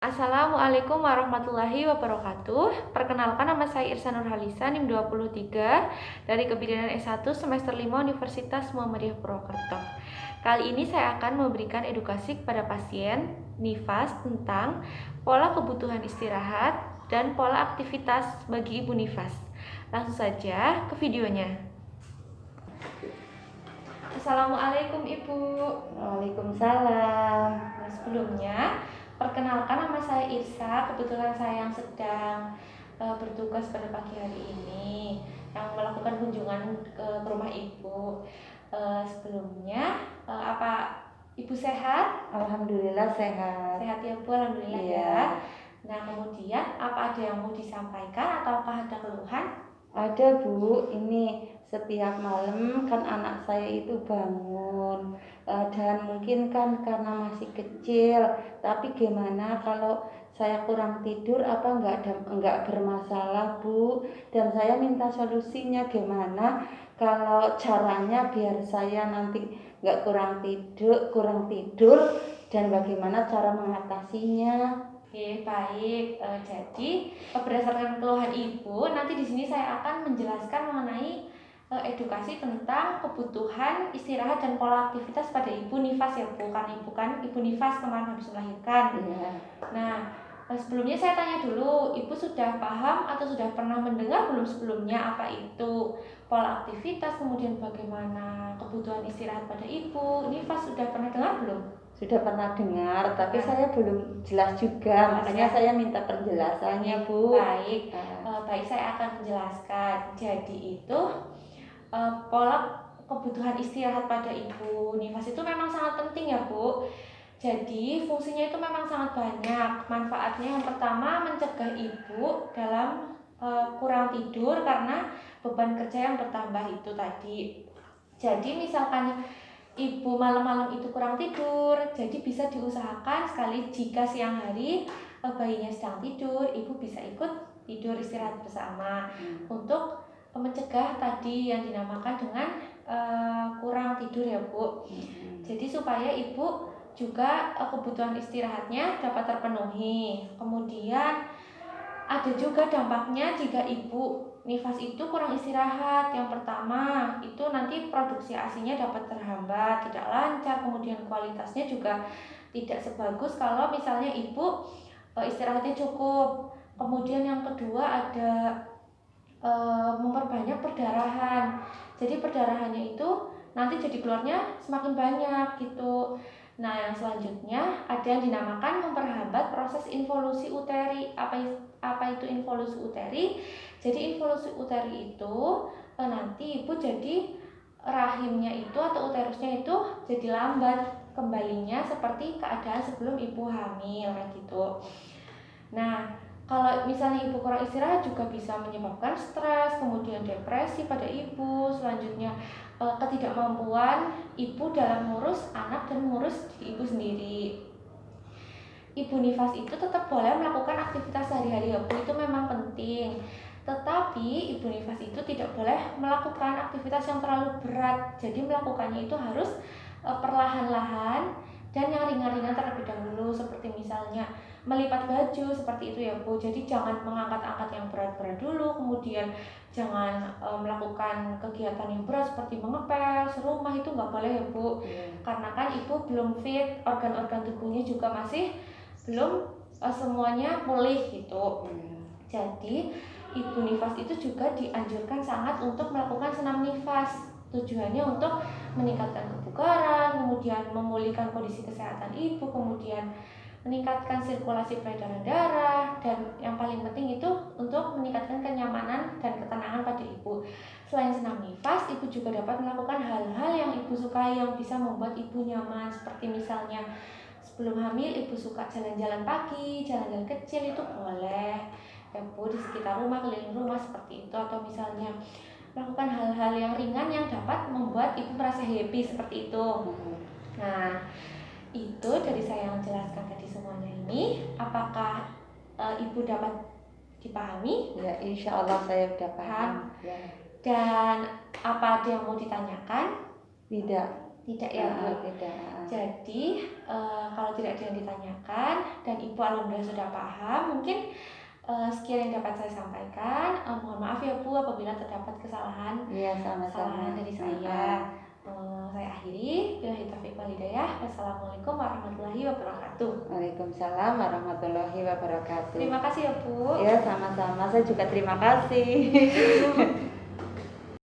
Assalamualaikum warahmatullahi wabarakatuh. Perkenalkan, nama saya Irsa Nurhalisa, NIM 23 dari Kebidanan S1 semester 5 Universitas Muhammadiyah Purwokerto. Kali ini saya akan memberikan edukasi kepada pasien nifas tentang pola kebutuhan istirahat dan pola aktivitas bagi ibu nifas. Langsung saja ke videonya. Assalamualaikum Ibu. Waalaikumsalam. Sebelumnya, perkenalkan, nama saya Irsa. Kebetulan saya yang sedang bertugas pada pagi hari ini, yang melakukan kunjungan ke rumah Ibu. Sebelumnya, apa Ibu sehat? Alhamdulillah sehat. Sehat ya Bu, alhamdulillah Iya. ya. Nah, kemudian apa ada yang mau disampaikan ataukah ada keluhan? Ada Bu, ini setiap malam kan anak saya itu bangun dan mungkin kan karena masih kecil. Tapi gimana kalau saya kurang tidur apa enggak bermasalah Bu? Dan saya minta solusinya gimana kalau caranya biar saya nanti enggak kurang tidur dan bagaimana cara mengatasinya. Oke, baik. Jadi berdasarkan keluhan Ibu, nanti di sini saya akan menjelaskan mengenai edukasi tentang kebutuhan istirahat dan pola aktivitas pada ibu nifas ya Bu. Karena Ibu kan ibu nifas kemarin habis melahirkan. Iya. Nah, sebelumnya saya tanya dulu, Ibu sudah paham atau sudah pernah mendengar belum sebelumnya apa itu pola aktivitas, kemudian bagaimana kebutuhan istirahat pada ibu nifas, sudah pernah dengar belum? Sudah pernah dengar, tapi saya belum jelas juga, makanya saya minta penjelasannya Bu. Baik, baik, saya akan menjelaskan. Jadi itu pola kebutuhan istirahat pada ibu nifas itu memang sangat penting ya Bu. Jadi fungsinya itu memang sangat banyak. Manfaatnya yang pertama, mencegah ibu dalam kurang tidur karena beban kerja yang bertambah itu tadi. Jadi misalkan ibu malam-malam itu kurang tidur, jadi bisa diusahakan sekali jika siang hari bayinya sedang tidur, ibu bisa ikut tidur istirahat bersama untuk mencegah tadi yang dinamakan dengan kurang tidur ya Bu. Jadi supaya ibu juga kebutuhan istirahatnya dapat terpenuhi. Kemudian ada juga dampaknya jika ibu nifas itu kurang istirahat. Yang pertama, itu nanti produksi ASI-nya dapat terhambat, tidak lancar, kemudian kualitasnya juga tidak sebagus kalau misalnya ibu istirahatnya cukup. Kemudian yang kedua ada memperbanyak perdarahan. Jadi perdarahannya itu nanti jadi keluarnya semakin banyak gitu. Nah, yang selanjutnya ada yang dinamakan memperhambat proses involusi uteri. Apa itu involusi uteri? Jadi involusi uteri itu nanti ibu jadi rahimnya itu atau uterusnya itu jadi lambat kembalinya seperti keadaan sebelum ibu hamil kayak gitu. Nah, kalau misalnya ibu kurang istirahat juga bisa menyebabkan stres, kemudian depresi pada ibu. Selanjutnya ketidakmampuan ibu dalam mengurus anak dan mengurus diri ibu sendiri. Ibu nifas itu tetap boleh melakukan aktivitas sehari-hari ya Bu, itu memang penting. Tetapi ibu nifas itu tidak boleh melakukan aktivitas yang terlalu berat. Jadi melakukannya itu harus perlahan-lahan dan yang ringan-ringan terlebih dahulu, seperti misalnya melipat baju seperti itu ya Bu. Jadi jangan mengangkat-angkat yang berat-berat dulu, kemudian jangan melakukan kegiatan yang berat seperti mengepel, serumah, itu nggak boleh ya Bu. Karena kan ibu belum fit, organ-organ tubuhnya juga masih belum semuanya pulih gitu. Jadi ibu nifas itu juga dianjurkan sangat untuk melakukan senam nifas. Tujuannya untuk meningkatkan kebugaran, kemudian memulihkan kondisi kesehatan ibu, kemudian meningkatkan sirkulasi peredaran darah, dan yang paling penting itu untuk meningkatkan kenyamanan dan ketenangan pada ibu. Selain senam nifas, ibu juga dapat melakukan hal-hal yang ibu sukai yang bisa membuat ibu nyaman, seperti misalnya sebelum hamil ibu suka jalan-jalan pagi, jalan-jalan kecil, itu boleh ya Bu, di sekitar rumah, keliling rumah seperti itu. Atau misalnya melakukan hal-hal yang ringan yang dapat membuat ibu merasa happy seperti itu. Nah, itu dari saya yang menjelaskan tadi semuanya ini. Apakah ibu dapat dipahami? Ya, insya Allah saya udah paham. Dan apa ada yang mau ditanyakan? Tidak. Tidak ya Bu. Tidak. Jadi kalau tidak ada yang ditanyakan dan Ibu alhamdulillah sudah paham, mungkin sekian yang dapat saya sampaikan. Mohon maaf ya Bu apabila terdapat kesalahan Iya, sama-sama. dari saya. Saya akhiri. Billahi taufiq wal hidayah. Wassalamualaikum warahmatullahi wabarakatuh. Waalaikumsalam warahmatullahi wabarakatuh. Terima kasih ya Bu. Ya, sama-sama. Saya juga terima kasih.